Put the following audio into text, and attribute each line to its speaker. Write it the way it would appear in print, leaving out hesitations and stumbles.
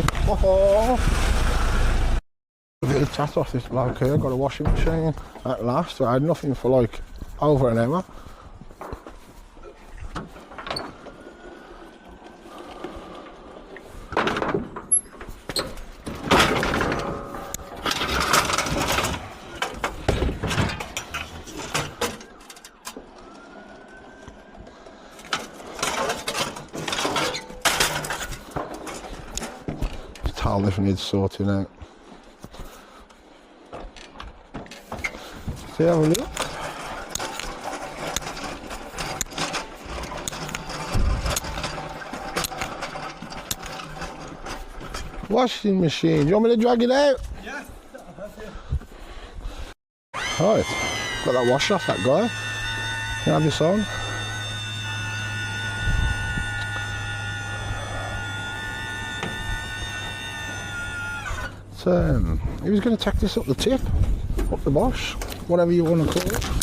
Speaker 1: mate. Oh. A bit of chat off this bloke here. Got a washing machine at last. I had nothing for like over an hour. Towel if needs sorting out. See, have a look. Washing machine. You want me to drag it out?
Speaker 2: Yes.
Speaker 1: Right. Got that wash off that guy. Can I have this on? He was going to take this up the tip, up the bosh, whatever you want to call it.